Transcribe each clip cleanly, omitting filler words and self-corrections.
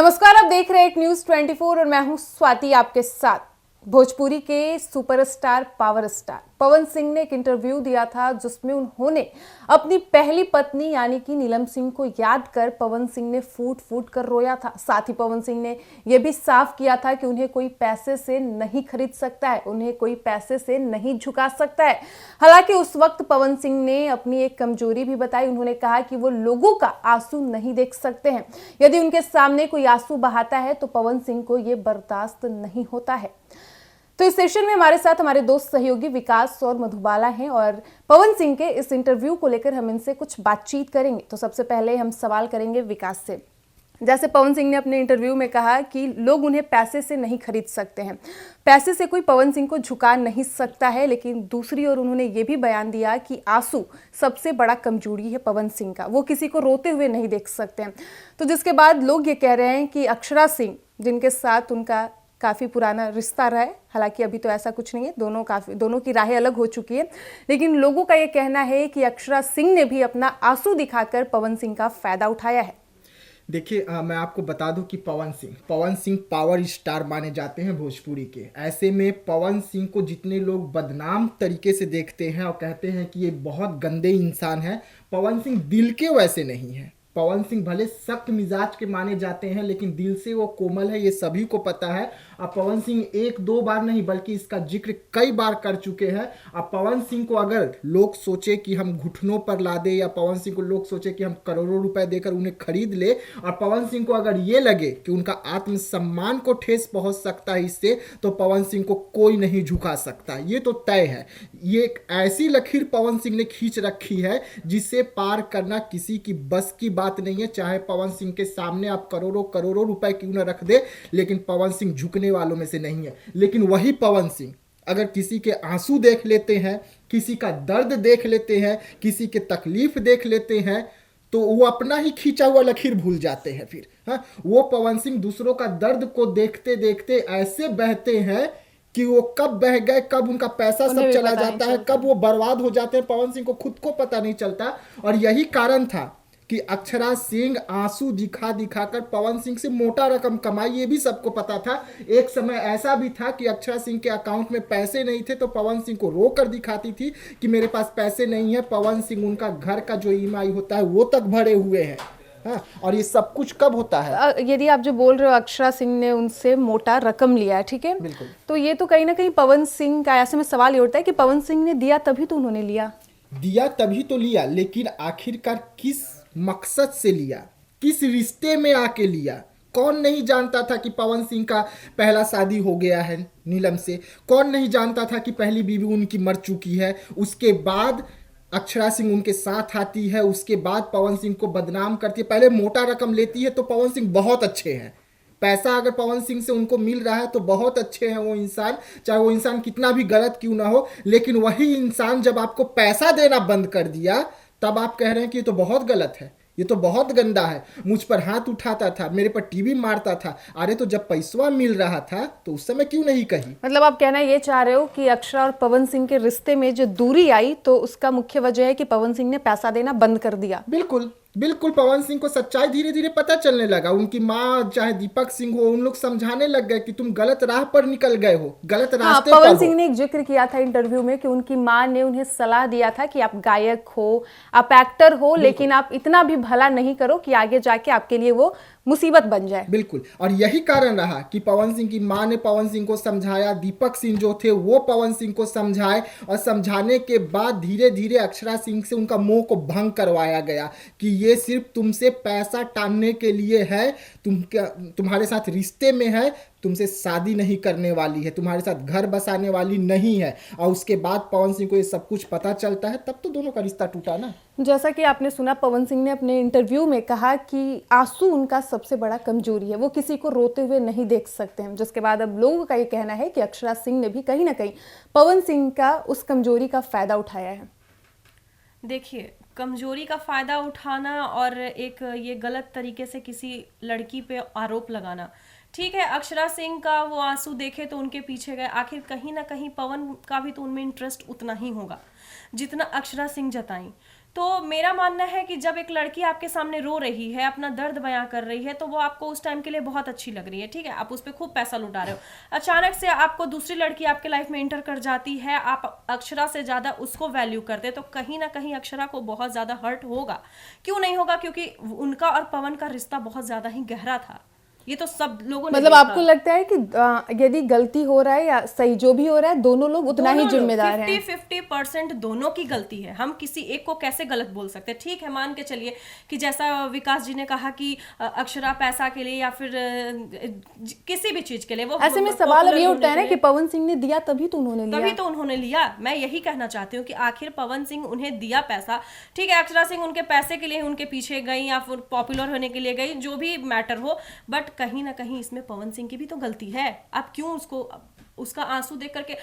नमस्कार, आप देख रहे हैं एक न्यूज 24 और मैं हूं स्वाति आपके साथ। भोजपुरी के superstar power star Pawan Singh ने एक इंटरव्यू दिया था जिसमें उन्होंने अपनी पहली पत्नी यानी कि नीलम सिंह को याद कर पवन सिंह ने फूट फूट कर रोया था। साथ ही पवन सिंह ने यह भी साफ किया था कि उन्हें कोई पैसे से नहीं खरीद सकता है, उन्हें कोई पैसे से नहीं झुका सकता है। हालांकि उस वक्त पवन सिंह ने अपनी एक कमजोरी भी बताई। उन्होंने कहा कि वो लोगों का आंसू नहीं देख सकते हैं। यदि उनके सामने कोई आंसू बहाता है तो पवन सिंह को ये बर्दाश्त नहीं होता है। तो इस सेशन में हमारे साथ हमारे दोस्त सहयोगी विकास और मधुबाला हैं और पवन सिंह के इस इंटरव्यू को लेकर हम इनसे कुछ बातचीत करेंगे। तो सबसे पहले हम सवाल करेंगे विकास से। जैसे पवन सिंह ने अपने इंटरव्यू में कहा कि लोग उन्हें पैसे से नहीं खरीद सकते हैं, पैसे से कोई पवन सिंह को झुका नहीं सकता है, लेकिन दूसरी ओर उन्होंने ये भी बयान दिया कि आंसू सबसे बड़ा कमजोरी है पवन सिंह का, वो किसी को रोते हुए नहीं देख सकते हैं। तो जिसके बाद लोग ये कह रहे हैं कि अक्षरा सिंह, जिनके साथ उनका काफ़ी पुराना रिश्ता रहा है, हालांकि अभी तो ऐसा कुछ नहीं है, दोनों की राहें अलग हो चुकी है, लेकिन लोगों का ये कहना है कि अक्षरा सिंह ने भी अपना आंसू दिखाकर पवन सिंह का फायदा उठाया है। देखिए, मैं आपको बता दूं कि पवन सिंह पावर स्टार माने जाते हैं भोजपुरी के। ऐसे में पवन सिंह को जितने लोग बदनाम तरीके से देखते हैं और कहते हैं कि ये बहुत गंदे इंसान हैं, पवन सिंह दिल के वैसे नहीं है। पवन सिंह भले सख्त मिजाज के माने जाते हैं, लेकिन दिल से वो कोमल है, ये सभी को पता है। अब पवन सिंह एक दो बार नहीं बल्कि इसका जिक्र कई बार कर चुके हैं। अब पवन सिंह को अगर लोग सोचे कि हम घुटनों पर ला दे, या पवन सिंह को लोग सोचे कि हम करोड़ों रुपए देकर उन्हें खरीद ले, और पवन सिंह को अगर ये लगे कि उनका आत्मसम्मान को ठेस पहुंच सकता है इससे, तो पवन सिंह को कोई नहीं झुका सकता। ये तो तय है। ये एक ऐसी लकीर पवन सिंह ने खींच रखी है जिसे पार करना किसी की बस की बात नहीं है। चाहे पवन सिंह के सामने आप करोड़ों करोड़ों रुपए क्यों न रख दे, लेकिन पवन सिंह झुकने वालों में से नहीं है। लेकिन वही पवन सिंह अगर किसी के आंसू देख लेते हैं, किसी का दर्द देख लेते हैं, किसी के तकलीफ देख लेते हैं, तो वो अपना ही खींचा हुआ लकीर भूल जाते हैं। फिर वो पवन सिंह दूसरों का दर्द को देखते देखते ऐसे बहते हैं कि वो कब बह गए, कब उनका पैसा सब चला जाता है, कब वो बर्बाद हो जाते हैं, पवन सिंह को खुद को पता नहीं चलता। और यही कारण था कि अक्षरा सिंह आंसू दिखा दिखाकर पवन सिंह से मोटा रकम कमाई। ये भी सबको पता था। एक समय ऐसा भी था कि अक्षरा सिंह के अकाउंट में पैसे नहीं थे तो पवन सिंह को रो कर दिखाती थी कि मेरे पास पैसे नहीं है। पवन सिंह उनका घर का जो ईएमआई होता है वो तक भरे हुए हैं। हाँ, और ये सब कुछ कब होता है? यदि आप जो बोल रहे हो अक्षरा सिंह ने उनसे मोटा रकम लिया है, ठीक है, बिल्कुल। तो ये तो कहीं ना कहीं पवन सिंह का ऐसे में सवाल ये उठता है कि पवन सिंह ने दिया तभी तो उन्होंने दिया तभी तो लिया, लेकिन आखिरकार किस मकसद से लिया, किस रिश्ते में आके लिया? कौन नहीं जानता था कि पवन सिंह का पहला शादी हो गया है नीलम से? कौन नहीं जानता था कि पहली बीवी उनकी मर चुकी है? उसके बाद अक्षरा सिंह उनके साथ आती है, उसके बाद पवन सिंह को बदनाम करती है। पहले मोटा रकम लेती है तो पवन सिंह बहुत अच्छे हैं। पैसा अगर पवन सिंह से उनको मिल रहा है तो बहुत अच्छे हैं वो इंसान, चाहे वो इंसान कितना भी गलत क्यों ना हो। लेकिन वही इंसान जब आपको पैसा देना बंद कर दिया, तब आप कह रहे हैं कि ये तो बहुत गलत है, ये तो बहुत गंदा है, मुझ पर हाथ उठाता था, मेरे पर टीवी मारता था। अरे तो जब पैसा मिल रहा था तो उस समय क्यों नहीं कही? मतलब आप कहना ये चाह रहे हो कि अक्षरा और पवन सिंह के रिश्ते में जो दूरी आई तो उसका मुख्य वजह है कि पवन सिंह ने पैसा देना बंद कर दिया। बिल्कुल बिल्कुल, पवन सिंह को सच्चाई धीरे धीरे पता चलने लगा। उनकी माँ चाहे दीपक सिंह हो, उन लोग समझाने लग गए कि तुम गलत राह पर निकल गए हो, गलत रास्ते पर हो। पवन सिंह ने एक जिक्र किया था इंटरव्यू में कि उनकी माँ ने उन्हें सलाह दिया था कि आप गायक हो, आप एक्टर हो, लेकिन आप इतना भी भला नहीं करो कि आगे जाके आपके लिए वो मुसीबत बन जाए। बिल्कुल, और यही कारण रहा कि पवन सिंह की माँ ने पवन सिंह को समझाया, दीपक सिंह जो थे वो पवन सिंह को समझाए, और समझाने के बाद धीरे धीरे अक्षरा सिंह से उनका मोह को भंग करवाया गया कि ये सिर्फ तुमसे पैसा टालने के लिए है, तुम्हारे साथ रिश्ते में है, तुमसे शादी नहीं करने वाली है, तुम्हारे साथ घर बसाने वाली नहीं है। और उसके बाद पवन सिंह को ये सब कुछ पता चलता है, तब तो दोनों का रिश्ता टूटा ना। जैसा कि आपने सुना, पवन सिंह ने अपने इंटरव्यू में कहा कि आंसू उनका सबसे बड़ा कमजोरी है, वो किसी को रोते हुए नहीं देख सकते हैं। जिसके बाद अब लोगों का ये कहना है कि अक्षरा सिंह ने भी कहीं ना कहीं पवन सिंह का उस कमजोरी का फायदा उठाया है। देखिए, कमजोरी का फायदा उठाना और एक ये गलत तरीके से किसी लड़की पे आरोप लगाना, ठीक है, अक्षरा सिंह का वो आंसू देखे तो उनके पीछे गए, आखिर कहीं ना कहीं पवन का भी तो उनमें इंटरेस्ट उतना ही होगा। जितना अक्षरा सिंह जताई। तो मेरा मानना है कि जब एक लड़की आपके सामने रो रही है, अपना दर्द बयां कर रही है, तो वो आपको उस टाइम के लिए बहुत अच्छी लग रही है, ठीक है, आप उस पर खूब पैसा लुटा रहे हो। अचानक से आपको दूसरी लड़की आपके लाइफ में एंटर कर जाती है, आप अक्षरा से ज्यादा उसको वैल्यू करते, तो कहीं ना कहीं अक्षरा को बहुत ज्यादा हर्ट होगा। क्यों नहीं होगा? क्योंकि उनका और पवन का रिश्ता बहुत ज्यादा ही गहरा था, ये तो सब लोगों ने मतलब देखा। आपको लगता है कि यदि गलती हो रहा है या सही जो भी हो रहा है, दोनों लोग उतना ही जिम्मेदार हैं। 50-50% दोनों की गलती है। हम किसी एक को कैसे गलत बोल सकते हैं? ठीक है, मान के चलिए कि जैसा विकास जी ने कहा कि अक्षरा पैसा के लिए या फिर किसी भी चीज के लिए वो ऐसे में सवाल अब ये उठता है ना कि पवन सिंह ने दिया तभी तो उन्होंने लिया। तभी तो उन्होंने लिया। मैं यही कहना चाहती हूँ कि आखिर पवन सिंह उन्हें दिया पैसा, ठीक है, अक्षरा सिंह उनके पैसे के लिए उनके पीछे गई या फिर पॉपुलर होने के लिए गई, जो भी मैटर हो, बट कहीं ना कहीं इसमें पवन सिंह की भी तो गलती है। आप क्यों उसका आंसू देख करके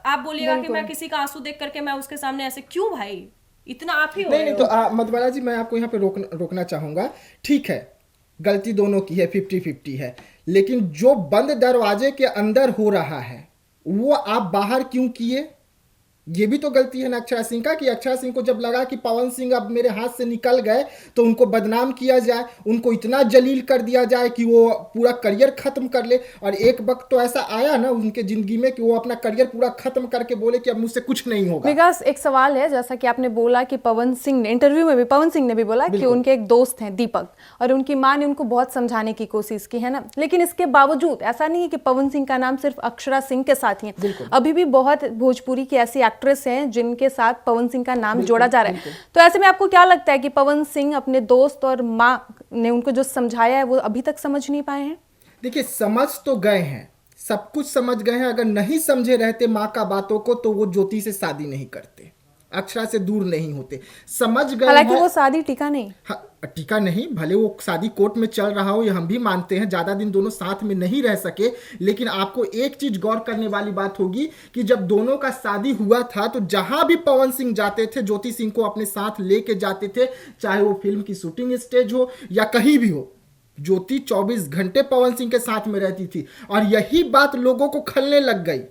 आप बोलिएगा कि मैं किसी का आंसू देख करके मैं उसके सामने ऐसे क्यों? भाई इतना आप ही हो नहीं तो मधुबाला जी, मैं आपको यहाँ पे रोकना चाहूंगा। ठीक है, गलती दोनों की है, 50-50 है, लेकिन जो बंद दरवाजे के अंदर हो रहा है वो आप बाहर क्यों किए? ये भी तो गलती है ना अक्षरा सिंह का, कि अक्षरा सिंह को जब लगा कि पवन सिंह अब मेरे हाथ से निकल गए तो उनको बदनाम किया जाए, उनको इतना जलील कर दिया जाए कि वो पूरा करियर खत्म कर ले। और एक वक्त तो ऐसा आया ना उनके जिंदगी में कि वो अपना करियर पूरा खत्म करके बोले कि अब मुझसे कुछ नहीं होगा। विकास, एक सवाल है, जैसा कि आपने बोला कि पवन सिंह ने इंटरव्यू में भी पवन सिंह ने भी बोला कि उनके एक दोस्त हैं दीपक, और उनकी माँ ने उनको बहुत समझाने की कोशिश की है ना, लेकिन इसके बावजूद ऐसा नहीं है कि पवन सिंह का नाम सिर्फ अक्षरा सिंह के साथ ही है। अभी भी बहुत भोजपुरी की ऐसी एक्ट्रेस हैं जिनके साथ पवन सिंह का नाम जोड़ा जा रहा है। तो ऐसे में आपको क्या लगता है कि पवन सिंह अपने दोस्त और माँ ने उनको जो समझाया है वो अभी तक समझ नहीं पाए हैं? देखिए, समझ तो गए हैं, सब कुछ समझ गए हैं। अगर नहीं समझे रहते माँ का बातों को तो वो ज्योति से शादी नहीं करते, अक्षरा से दूर नहीं होते। समझ गए, हालांकि वो शादी टिका नहीं। हाँ, टिका नहीं, भले वो शादी कोर्ट में चल रहा हो, ये हम भी मानते हैं, ज्यादा दिन दोनों साथ में नहीं रह सके। लेकिन आपको एक चीज गौर करने वाली बात होगी कि जब दोनों का शादी हुआ था तो जहां भी पवन सिंह जाते थे ज्योति सिंह को अपने साथ लेके जाते थे, चाहे वो फिल्म की शूटिंग स्टेज हो या कहीं भी हो। ज्योति 24 घंटे पवन सिंह के साथ में रहती थी। और यही बात लोगों को खलने लग गई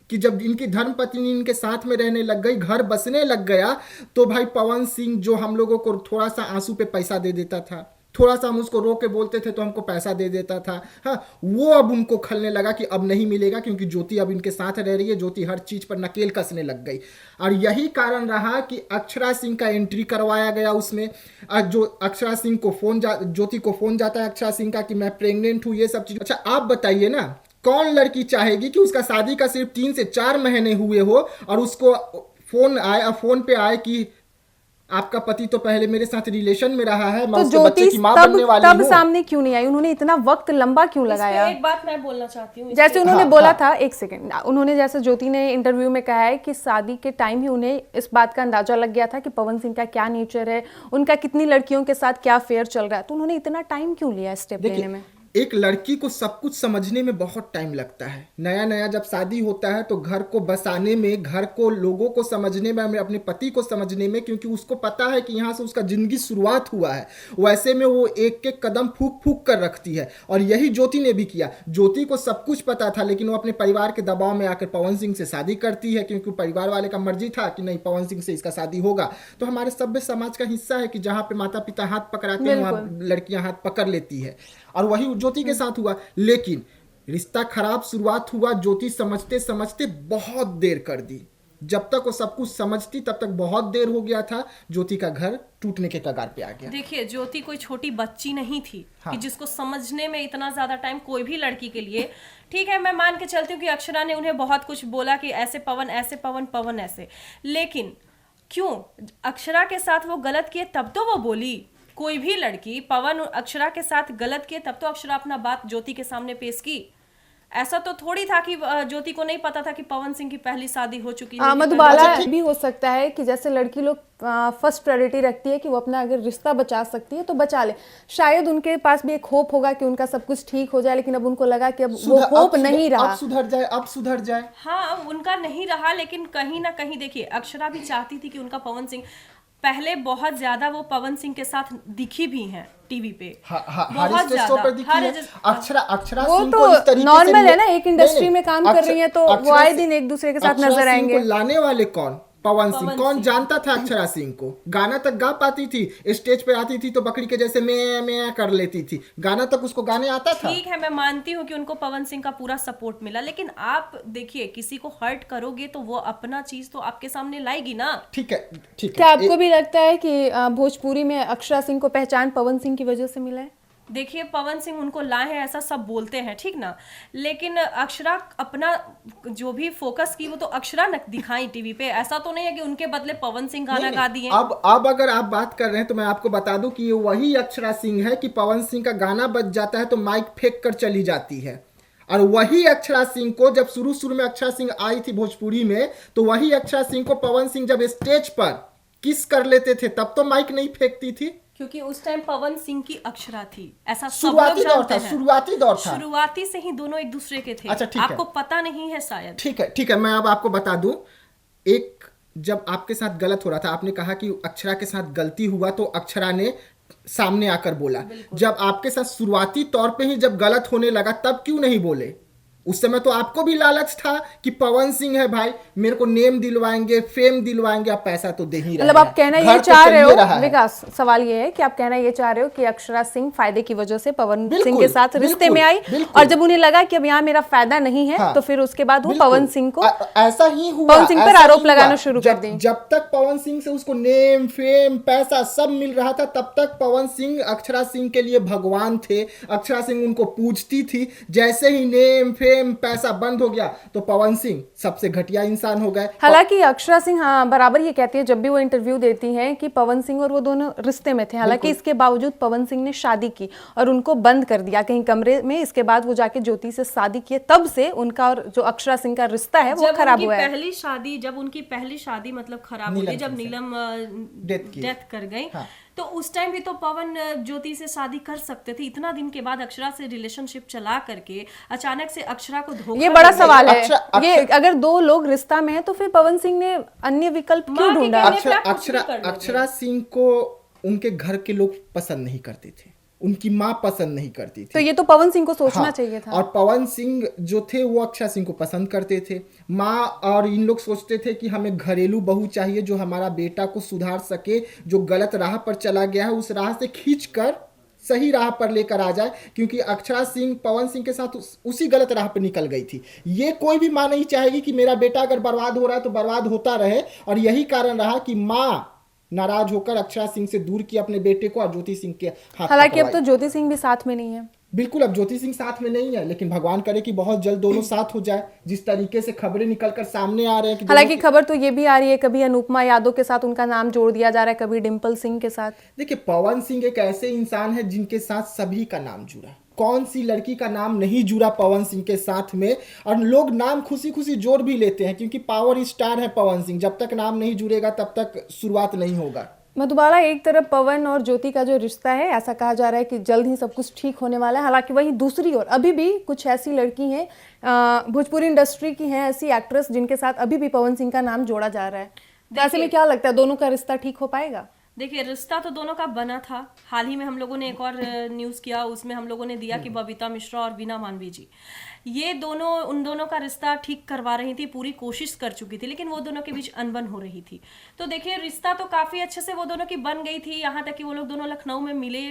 कि जब इनकी धर्मपत्नी इनके साथ में रहने लग गई, घर बसने लग गया, तो भाई पवन सिंह जो हम लोगों को थोड़ा सा आंसू पे पैसा दे देता था, थोड़ा सा हम उसको रो के बोलते थे तो हमको पैसा दे देता था, हाँ, वो अब उनको खलने लगा कि अब नहीं मिलेगा, क्योंकि ज्योति अब इनके साथ रह रही है। ज्योति हर चीज पर नकेल कसने लग गई। और यही कारण रहा कि अक्षरा सिंह का एंट्री करवाया गया उसमें। जो अक्षरा सिंह को ज्योति को फोन जाता है अक्षरा सिंह का कि मैं प्रेग्नेंट हूँ, ये सब चीज। अच्छा, आप बताइए ना, कौन लड़की चाहेगी कि उसका शादी का सिर्फ 3 से 4 महीने हुए हो और उसको फोन पे आए कि आपका पति तो पहले मेरे साथ रिलेशन में रहा है, मैं उसके बच्चे की मां बनने वाली हूं। तब सामने क्यों नहीं आई? उन्होंने इतना वक्त लंबा क्यों लगाया? एक बात मैं बोलना चाहती हूँ, जैसे उन्होंने बोला था, एक सेकंड, उन्होंने जैसे ज्योति ने इंटरव्यू में कहा है कि शादी के टाइम ही उन्हें इस बात का अंदाजा लग गया था कि पवन सिंह का क्या नेचर है, उनका कितनी लड़कियों के साथ क्या फेयर चल रहा है। तो उन्होंने इतना टाइम क्यों लिया स्टेप लेने में? एक लड़की को सब कुछ समझने में बहुत टाइम लगता है। नया नया जब शादी होता है तो घर को बसाने में, घर को, लोगों को समझने में, अपने पति को समझने में, क्योंकि उसको पता है कि यहाँ से उसका जिंदगी शुरुआत हुआ है। वैसे में वो एक एक कदम फूक फूक कर रखती है। और यही ज्योति ने भी किया। ज्योति को सब कुछ पता था, लेकिन वो अपने परिवार के दबाव में आकर पवन सिंह से शादी करती है, क्योंकि परिवार वाले का मर्जी था कि नहीं, पवन सिंह से इसका शादी होगा। तो हमारे सभ्य समाज का हिस्सा है कि जहाँ पे माता पिता हाथ पकड़ाते हैं वहाँ लड़कियां हाथ पकड़ लेती है। और वही ज्योति के साथ हुआ। लेकिन रिश्ता खराब शुरुआत हुआ, ज्योति समझते समझते बहुत देर कर दी। जब तक वो सब कुछ समझती तब तक बहुत देर हो गया था। ज्योति का घर टूटने के कगार पे आ गया। देखिए, ज्योति कोई छोटी बच्ची नहीं थी, हाँ, कि जिसको समझने में इतना ज्यादा टाइम कोई भी लड़की के लिए। ठीक है, मैं मान के चलती हूँ कि अक्षरा ने उन्हें बहुत कुछ बोला कि ऐसे पवन, ऐसे पवन ऐसे, लेकिन क्यों अक्षरा के साथ वो गलत किए तब तो वो बोली। कोई भी लड़की पवन और अक्षरा के साथ गलत किए तब तो अक्षरा अपना बात ज्योति के सामने पेश की। ऐसा तो थोड़ी था कि ज्योति को नहीं पता था कि पवन सिंह की पहली शादी हो चुकी है। मधुबाला, भी हो सकता है कि जैसे लड़की लोग फर्स्ट प्रायोरिटी रखती है कि वो अपना अगर रिश्ता बचा सकती है तो बचा ले। शायद उनके पास भी एक होप होगा कि उनका सब कुछ ठीक हो जाए, लेकिन अब उनको लगा कि अब वो होप नहीं रहा। अब सुधर जाए। हाँ, उनका नहीं रहा, लेकिन कहीं ना कहीं देखिए अक्षरा भी चाहती थी कि उनका पवन सिंह, पहले बहुत ज्यादा वो पवन सिंह के साथ दिखी भी हैं टीवी पे, बहुत ज्यादा। अक्षरा वो तो नॉर्मल है ना, एक इंडस्ट्री में काम कर रही है तो वो आए दिन एक दूसरे के साथ नजर आएंगे। लाने वाले कौन? पवन सिंह। कौन जानता था अक्षरा सिंह को? गाना तक गा पाती थी, स्टेज पे आती थी तो बकरी के जैसे मैं कर लेती थी, गाना तक उसको गाने आता था। ठीक है, मैं मानती हूँ कि उनको पवन सिंह का पूरा सपोर्ट मिला, लेकिन आप देखिए किसी को हर्ट करोगे तो वो अपना चीज तो आपके सामने लाएगी ना। ठीक है, ठीक है। क्या आपको भी लगता है कि भोजपुरी में अक्षरा सिंह को पहचान पवन सिंह की वजह से मिला है? देखिए, पवन सिंह उनको लाए हैं ऐसा सब बोलते हैं, ठीक ना, लेकिन अक्षरा अपना जो भी फोकस की वो तो अक्षरा न दिखाई टीवी पे। ऐसा तो नहीं है कि उनके बदले पवन सिंह गाना गा दिए। अब अगर आप बात कर रहे हैं तो मैं आपको बता दूं कि ये वही अक्षरा सिंह है कि पवन सिंह का गाना बज जाता है तो माइक फेंक कर चली जाती है। और वही अक्षरा सिंह को जब शुरू में अक्षरा सिंह आई थी भोजपुरी में, तो वही अक्षरा सिंह को पवन सिंह जब स्टेज पर किस कर लेते थे तब तो माइक नहीं फेंकती थी, क्योंकि उस टाइम पवन सिंह की अक्षरा थी, ऐसा सब लोग शुरुआती दौर जानते था, हैं। शुरुआती दौर था। शुरुआती से ही दोनों एक दूसरे के थे। अच्छा, ठीक है। आपको पता नहीं है शायद। ठीक है, मैं अब आपको बता दूं। एक जब आपके साथ गलत हो रहा था, आपने कहा कि अक्षरा के साथ गलती हुआ तो अक्षरा ने सामने आकर बोला। जब आपके साथ शुरुआती तौर पे ही जब गलत होने लगा तब क्यों नहीं बोले? उस समय तो आपको भी लालच था कि पवन सिंह है भाई, मेरे को नेम दिलवाएंगे, फेम दिलवाएंगे, आप पैसा तो दे ही रहे मतलब आप कहना हैं, ये घर तो चाह रहे चलिए रहा हो है। विकास, सवाल ये है कि आप कहना ये चाह रहे हो कि अक्षरा सिंह फायदे की वजह से पवन सिंह बिल्कुल, के साथ रिश्ते में आई, बिल्कुल। और जब उन्हें लगा कि अब यहाँ मेरा फायदा नहीं है, हाँ, तो फिर उसके बाद वो बिल्कुल। पवन सिंह को ऐसा ही हुआ, पवन सिंह पर ऐसा आरोप ही हुआ। लगाना शुरू कर दी। जब तक पवन सिंह से उसको नेम फेम पैसा सब मिल रहा था तब तक पवन सिंह अक्षरा सिंह के लिए भगवान थे। अक्षरा सिंह उनको पूजती थी। जैसे ही नेम फेम पैसा बंद हो गया तो पवन सिंह सबसे घटिया इंसान हो गए। हालांकि अक्षरा सिंह बराबर ये कहती है जब भी वो इंटरव्यू देती हैं कि पवन सिंह और वो दोनों रिश्ते में थे। हालांकि इसके बावजूद पवन सिंह ने शादी की और उनको बंद कर दिया कहीं कमरे में। इसके बाद वो जाके ज्योति से शादी किए, तब से उनका और जो अक्षरा सिंह का रिश्ता है वो खराब हुआ है। जब उनकी पहली शादी मतलब खराब हुई, जब नीलम डेथ कर गई, तो उस टाइम भी तो पवन ज्योति से शादी कर सकते थे। इतना दिन के बाद अक्षरा से रिलेशनशिप चला करके अचानक से अक्षरा को धोखा, ये बड़ा सवाल है। ये अगर दो लोग रिश्ता में है तो फिर पवन सिंह ने अन्य विकल्प क्यों ढूंढा? अक्षरा सिंह को उनके घर के लोग पसंद नहीं करते थे, उनकी माँ पसंद नहीं करती थी। तो ये तो पवन सिंह को सोचना चाहिए था। और पवन सिंह जो थे वो अक्षरा सिंह को पसंद करते थे। माँ और इन लोग सोचते थे कि हमें घरेलू बहू चाहिए जो हमारा बेटा को सुधार सके, जो गलत राह पर चला गया है उस राह से खींचकर सही राह पर लेकर आ जाए, क्योंकि अक्षरा सिंह पवन सिंह के साथ उसी गलत राह पर निकल गई थी। ये कोई भी माँ नहीं चाहेगी कि मेरा बेटा अगर बर्बाद हो रहा है तो बर्बाद होता रहे। और यही कारण रहा कि माँ नाराज होकर अक्षरा सिंह से दूर किया अपने बेटे को और ज्योति सिंह के हाथ। हालांकि अब तो ज्योति सिंह भी साथ में नहीं है। बिल्कुल, अब ज्योति सिंह साथ में नहीं है, लेकिन भगवान करे कि बहुत जल्द दोनों साथ हो जाए। जिस तरीके से खबरें निकलकर सामने आ रहे हैं कि हालांकि खबर तो ये भी आ रही है कभी अनुपमा यादव के साथ उनका नाम जोड़ दिया जा रहा है, कभी डिम्पल सिंह के साथ। देखिए, पवन सिंह एक ऐसे इंसान है जिनके साथ सभी का नाम जुड़ा। कौन सी लड़की का नाम नहीं जुड़ा पवन सिंह के साथ में? और लोग नाम खुशी खुशी जोड़ भी लेते हैं क्योंकि पावर स्टार है पवन सिंह। जब तक नाम नहीं जुड़ेगा तब तक शुरुआत नहीं होगा। मधुबाला, एक तरफ पवन और ज्योति का जो रिश्ता है ऐसा कहा जा रहा है कि जल्द ही सब कुछ ठीक होने वाला है। हालांकि वहीं दूसरी ओर अभी भी कुछ ऐसी लड़की हैं, भोजपुरी इंडस्ट्री की हैं ऐसी एक्ट्रेस जिनके साथ अभी भी पवन सिंह का नाम जोड़ा जा रहा है। तो ऐसे में क्या लगता है दोनों का रिश्ता ठीक हो पाएगा? देखिए, रिश्ता तो दोनों का बना था। हाल ही में हम लोगों ने एक और न्यूज़ किया, उसमें हम लोगों ने दिया कि बबीता मिश्रा और वीना मानवी जी, ये दोनों उन दोनों का रिश्ता ठीक करवा रही थी, पूरी कोशिश कर चुकी थी, लेकिन वो दोनों के बीच अनबन हो रही थी। तो देखिए, रिश्ता तो काफ़ी अच्छे से वो दोनों की बन गई थी, यहाँ तक कि वो लोग दोनों लखनऊ में मिले,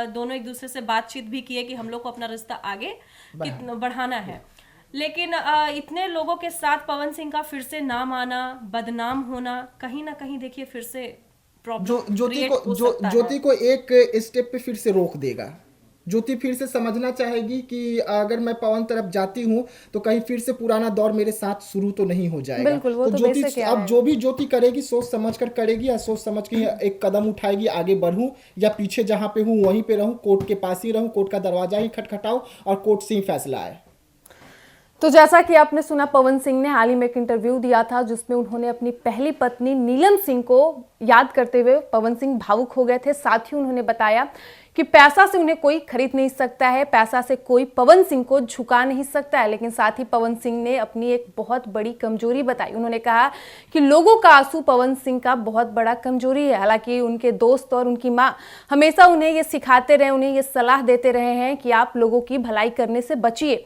दोनों एक दूसरे से बातचीत भी किए कि हम लोग को अपना रिश्ता आगे बढ़ाना है। लेकिन इतने लोगों के साथ पवन सिंह का फिर से नाम आना, बदनाम होना, कहीं ना कहीं देखिए फिर से ज्योति को एक स्टेप पे फिर से रोक देगा। ज्योति फिर से समझना चाहेगी कि अगर मैं पवन तरफ जाती हूँ तो कहीं फिर से पुराना दौर मेरे साथ शुरू तो नहीं हो जाएगा। बिल्कुल, वो तो ज्योति अब जो भी ज्योति करेगी सोच समझ कर करेगी, या सोच समझ के एक कदम उठाएगी, आगे बढ़ूं या पीछे जहां पे हूँ वहीं पे रहूं, कोर्ट के पास ही रहूं, कोर्ट का दरवाजा ही खटखटाऊं और कोर्ट से ही फैसला आए। तो जैसा कि आपने सुना, पवन सिंह ने हाल ही में एक इंटरव्यू दिया था जिसमें उन्होंने अपनी पहली पत्नी नीलम सिंह को याद करते हुए पवन सिंह भावुक हो गए थे। साथ ही उन्होंने बताया कि पैसा से उन्हें कोई खरीद नहीं सकता है, पैसा से कोई पवन सिंह को झुका नहीं सकता है। लेकिन साथ ही पवन सिंह ने अपनी एक बहुत बड़ी कमजोरी बताई। उन्होंने कहा कि लोगों का आंसू पवन सिंह का बहुत बड़ा कमजोरी है। हालांकि उनके दोस्त और उनकी माँ हमेशा उन्हें ये सिखाते रहे, उन्हें ये सलाह देते रहे हैं कि आप लोगों की भलाई करने से बचिए।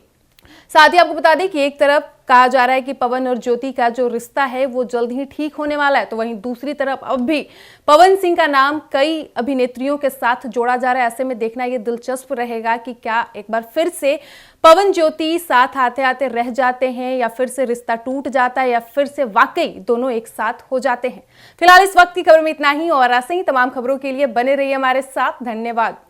साथ ही आपको बता दें कि एक तरफ कहा जा रहा है कि पवन और ज्योति का जो रिश्ता है वो जल्द ही ठीक होने वाला है। तो वहीं दूसरी तरफ अब भी पवन सिंह का नाम कई अभिनेत्रियों के साथ जोड़ा जा रहा है। ऐसे में देखना ये दिलचस्प रहेगा कि क्या एक बार फिर से पवन ज्योति साथ आते आते रह जाते हैं या फिर से रिश्ता टूट जाता है या फिर से वाकई दोनों एक साथ हो जाते हैं। फिलहाल इस वक्त की खबर में इतना ही और ऐसे ही तमाम खबरों के लिए बने रहिए हमारे साथ। धन्यवाद।